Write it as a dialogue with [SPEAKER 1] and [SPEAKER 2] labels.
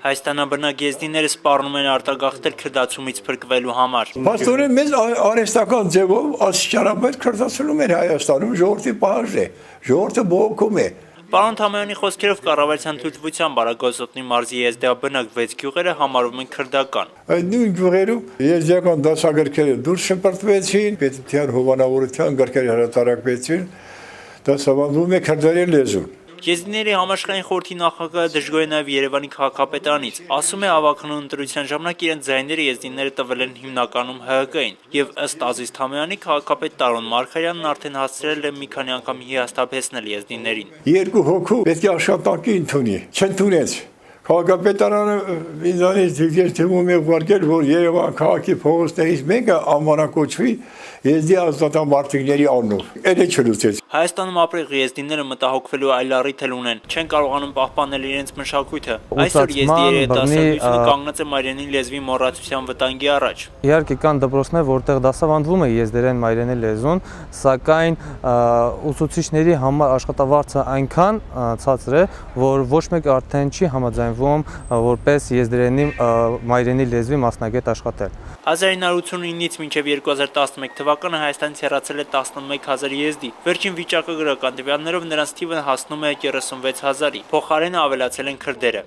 [SPEAKER 1] Հայաստանաբնակ եզդիները սպառնում են արտագաղթել քրդացումից փրկվելու համար։
[SPEAKER 2] Փաստորեն մեզ արհեստական ձևով աստիճանաբար քրդացնում են Հայաստանում, ժողովրդի պահանջն է, ժողովուրդը բողոքում է։
[SPEAKER 1] Պարոն Թամոյանի խոսքերով կառավարության թույլտվությամբ Արագոսոտնի մարզի եզդիաբնակ 6 գյուղերը համարվում են քրդական։
[SPEAKER 2] Այդ նույն գյուղերում եզդիական դասագրքերը դուրս շպրտվեցին, պետության հովանավորության գրքերը հրատարակվեցին, դասավանդվում է քրդերի լեզուն։
[SPEAKER 1] Եզդիների համաշխարհային խորհրդի նախագահը դժգոհ է նաև Երևանի քաղաքապետարանից, ասում է ավականու ընտրության ժամանակ իրենց ձայները եզդիները տվել են հիմնականում ՀՀԿ-ին, եւ ըստ Ազիզ Թամոյանի քաղաքապետ Տարոն Մարգարյանն արդեն հասցրել է մի քանի անգամ հիասթափեցնել եզդիներին։
[SPEAKER 2] Երկու հոգու պետք է աշխատանքի ընդունի, չընդունեց։ Քաղաքապետարանը ինձանից դիգեր թվում է ուղարկել, որ Երևան քաղաքի փողոցներից մեկը անվանակոչվի եզդի ազատամարտիկների անունով։ Էլի չլուծեց։
[SPEAKER 1] Հայաստանում ապրող եզդիները մտահոգվելու այլ առիթ էլ ունեն, չեն կարողանում պահպանել իրենց մշակույթը։ Այսօր եզդիերի հետազոտությունը կանգնած է մայրենի լեզվի մոռացության վտանգի առաջ։
[SPEAKER 3] Իհարկե կան դպրոցներ, որտեղ դասավանդվում է եզդերեն մայրենի լեզուն, սակայն ուսուցիչների համար աշխատավարձը այնքան ցածր է, որ ոչ մեկ արդեն չի համաձայնվում որպես եզդերենի մայրենի լեզվի մասնագետ աշխատել։
[SPEAKER 1] 1989-ից մինչև 2011 թվականը Հայաստանից հեռացել է 11,000 եզդի։ Վերջին վիճակագրական տվյալներով նրանց թիվը հասնում է 36,000-ի։ Փոխարենը ավելացել են քրդերը։